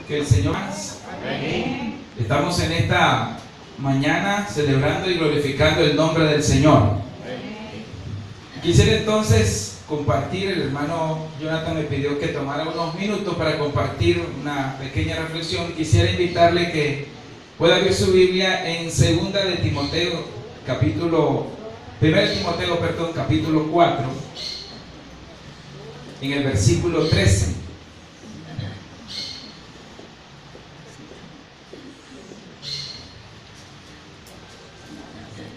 Que el Señor. Amén. Estamos en esta mañana celebrando y glorificando el nombre del Señor. Quisiera entonces compartir, el hermano Jonathan me pidió que tomara unos minutos para compartir una pequeña reflexión. Quisiera invitarle que pueda ver su Biblia en 2 de Timoteo, capítulo 4, en el versículo 13.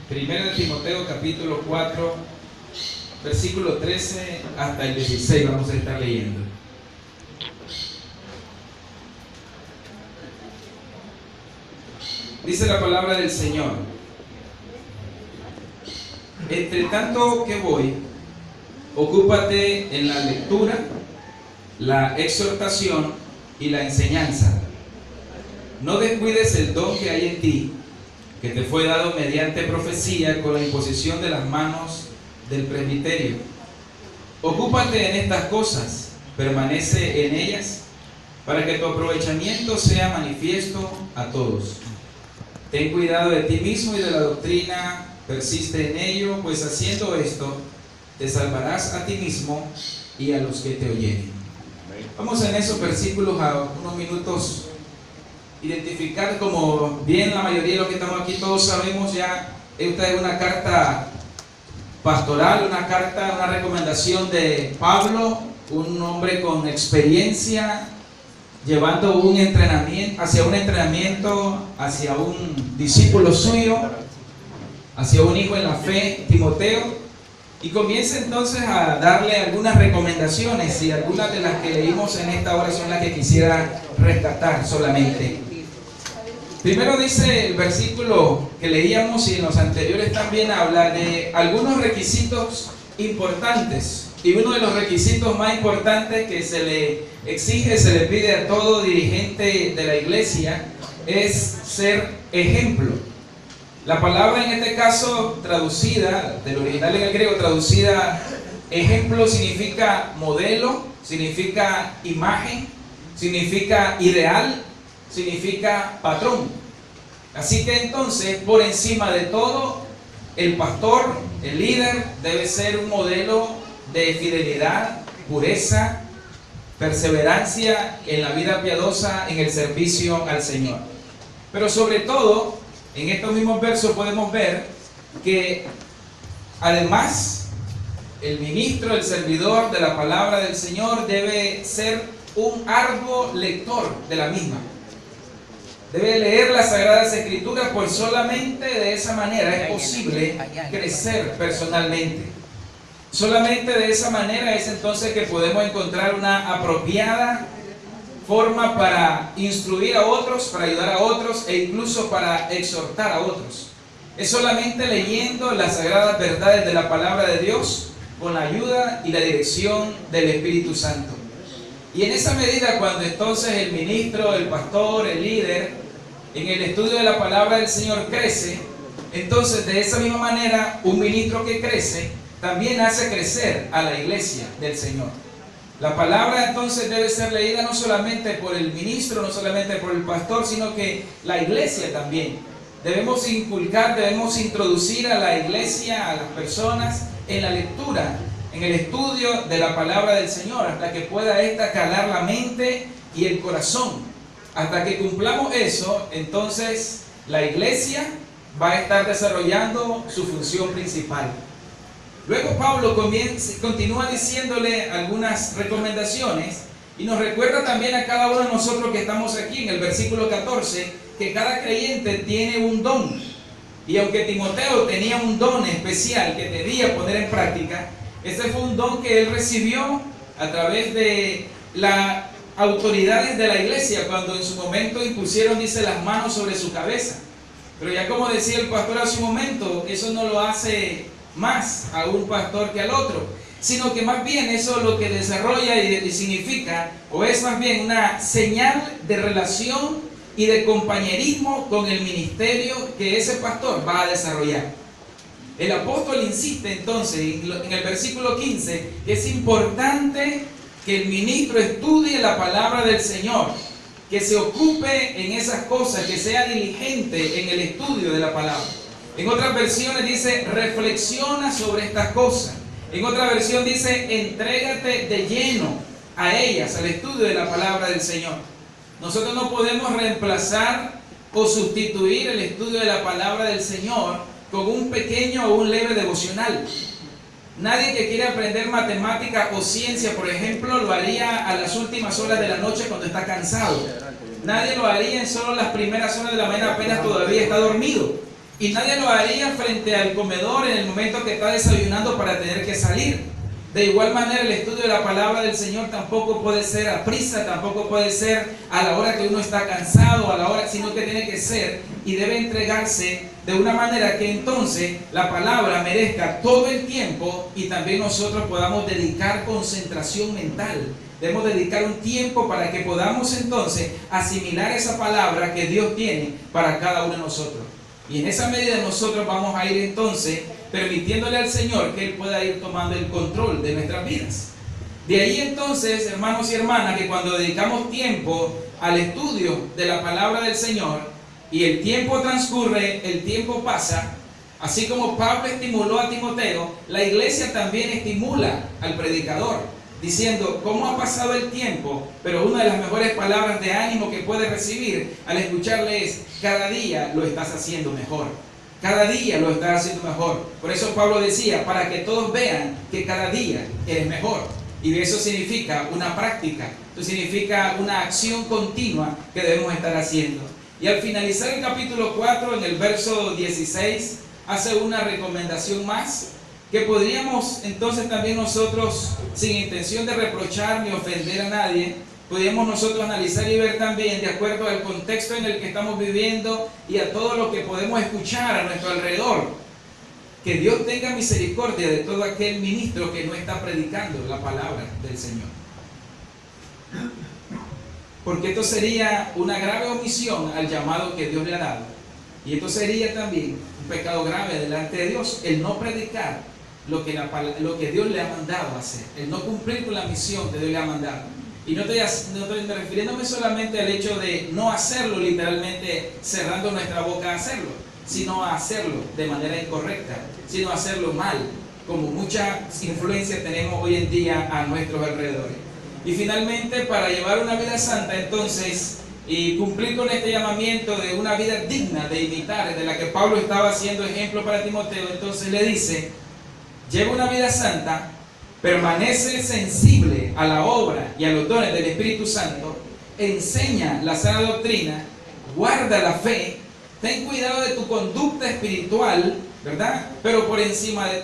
Primero de Timoteo capítulo 4, versículo 13 hasta el 16 vamos a estar leyendo. Dice la palabra del Señor: entre tanto que voy, ocúpate en la lectura, la exhortación y la enseñanza. No descuides el don que hay en ti, que te fue dado mediante profecía con la imposición de las manos del presbiterio. Ocúpate en estas cosas, permanece en ellas, para que tu aprovechamiento sea manifiesto a todos. Ten cuidado de ti mismo y de la doctrina, persiste en ello, pues haciendo esto, te salvarás a ti mismo y a los que te oyeren. Vamos en esos versículos a unos minutos identificar, como bien la mayoría de los que estamos aquí todos sabemos ya, esta es una carta pastoral, una recomendación de Pablo, un hombre con experiencia, llevando un entrenamiento hacia un discípulo suyo, hacia un hijo en la fe, Timoteo, y comienza entonces a darle algunas recomendaciones, y algunas de las que leímos en esta hora son las que quisiera rescatar solamente. Primero dice el versículo que leíamos, y en los anteriores también habla de algunos requisitos importantes, y uno de los requisitos más importantes que se le exige, se le pide a todo dirigente de la iglesia es ser ejemplo. La palabra en este caso traducida, del original en el griego traducida, ejemplo significa modelo, significa imagen, significa ideal, significa patrón. Así que entonces, por encima de todo, el pastor, el líder, debe ser un modelo de fidelidad, pureza, perseverancia en la vida piadosa, en el servicio al Señor. Pero sobre todo, en estos mismos versos podemos ver que además el ministro, el servidor de la palabra del Señor debe ser un arduo lector de la misma. Debe leer las Sagradas Escrituras, pues solamente de esa manera es posible crecer personalmente. Solamente de esa manera es entonces que podemos encontrar una apropiada forma para instruir a otros, para ayudar a otros e incluso para exhortar a otros. Es solamente leyendo las sagradas verdades de la palabra de Dios con la ayuda y la dirección del Espíritu Santo. Y en esa medida, cuando entonces el ministro, el pastor, el líder, en el estudio de la palabra del Señor crece, entonces de esa misma manera un ministro que crece también hace crecer a la iglesia del Señor. La palabra entonces debe ser leída no solamente por el ministro, no solamente por el pastor, sino que la iglesia también. Debemos inculcar, debemos introducir a la iglesia, a las personas, en la lectura, en el estudio de la palabra del Señor, hasta que pueda esta calar la mente y el corazón. Hasta que cumplamos eso, entonces la iglesia va a estar desarrollando su función principal. Luego Pablo continúa diciéndole algunas recomendaciones y nos recuerda también a cada uno de nosotros que estamos aquí en el versículo 14 que cada creyente tiene un don. Y aunque Timoteo tenía un don especial que debía poner en práctica, ese fue un don que él recibió a través de las autoridades de la iglesia cuando en su momento impusieron, dice, las manos sobre su cabeza. Pero ya como decía el pastor hace un momento, eso no lo hace más a un pastor que al otro, sino que más bien eso lo que desarrolla y significa, o es más bien una señal de relación y de compañerismo con el ministerio que ese pastor va a desarrollar. El apóstol insiste entonces en el versículo 15 que es importante que el ministro estudie la palabra del Señor, que se ocupe en esas cosas, que sea diligente en el estudio de la palabra. En otras versiones dice, reflexiona sobre estas cosas. En otra versión dice, entrégate de lleno a ellas, al estudio de la palabra del Señor. Nosotros no podemos reemplazar o sustituir el estudio de la palabra del Señor con un pequeño o un leve devocional. Nadie que quiere aprender matemática o ciencia, por ejemplo, lo haría a las últimas horas de la noche cuando está cansado. Nadie lo haría en solo las primeras horas de la mañana apenas todavía está dormido. Y nadie lo haría frente al comedor en el momento que está desayunando para tener que salir. De igual manera, el estudio de la palabra del Señor tampoco puede ser a prisa, tampoco puede ser a la hora que uno está cansado, a la hora, sino que tiene que ser y debe entregarse de una manera que entonces la palabra merezca todo el tiempo y también nosotros podamos dedicar concentración mental. Debemos dedicar un tiempo para que podamos entonces asimilar esa palabra que Dios tiene para cada uno de nosotros. Y en esa medida nosotros vamos a ir entonces permitiéndole al Señor que Él pueda ir tomando el control de nuestras vidas. De ahí entonces, hermanos y hermanas, que cuando dedicamos tiempo al estudio de la palabra del Señor y el tiempo transcurre, el tiempo pasa, así como Pablo estimuló a Timoteo, la iglesia también estimula al predicador, diciendo cómo ha pasado el tiempo, pero una de las mejores palabras de ánimo que puede recibir al escucharle es, cada día lo estás haciendo mejor. Cada día lo estás haciendo mejor. Por eso Pablo decía, para que todos vean que cada día eres mejor. Y eso significa una práctica, eso significa una acción continua que debemos estar haciendo. Y al finalizar el capítulo 4, en el verso 16, hace una recomendación más, que podríamos entonces también nosotros, sin intención de reprochar ni ofender a nadie, podríamos nosotros analizar y ver también de acuerdo al contexto en el que estamos viviendo y a todo lo que podemos escuchar a nuestro alrededor. Que Dios tenga misericordia de todo aquel ministro que no está predicando la palabra del Señor. Porque esto sería una grave omisión al llamado que Dios le ha dado. Y esto sería también un pecado grave delante de Dios, el no predicar lo que Dios le ha mandado a hacer, el no cumplir con la misión que Dios le ha mandado. Y no estoy refiriéndome solamente al hecho de no hacerlo, literalmente cerrando nuestra boca a hacerlo, sino a hacerlo de manera incorrecta, sino a hacerlo mal, como mucha influencia tenemos hoy en día a nuestros alrededores. Y finalmente, para llevar una vida santa, entonces, y cumplir con este llamamiento de una vida digna de imitar, de la que Pablo estaba haciendo ejemplo para Timoteo, entonces le dice, lleva una vida santa, permanece sensible a la obra y a los dones del Espíritu Santo, enseña la sana doctrina, guarda la fe, ten cuidado de tu conducta espiritual, ¿verdad? Pero porque encima de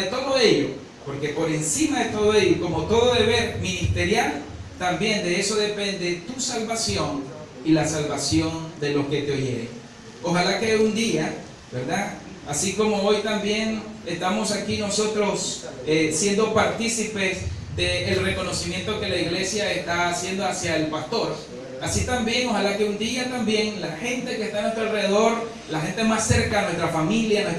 todo ello, como todo deber ministerial, también de eso depende tu salvación y la salvación de los que te oyeren. Ojalá que un día, ¿verdad? Así como hoy también estamos aquí nosotros siendo partícipes del reconocimiento que la iglesia está haciendo hacia el pastor, así también ojalá que un día también la gente que está a nuestro alrededor, la gente más cerca, nuestra familia,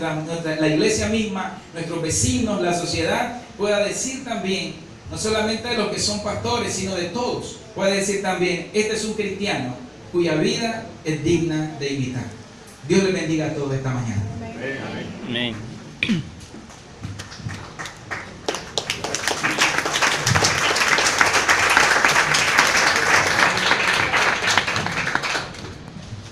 la iglesia misma, nuestros vecinos, la sociedad, pueda decir también, no solamente de los que son pastores, sino de todos, puede decir también, este es un cristiano cuya vida es digna de imitar. Dios le bendiga a todos esta mañana. Amén.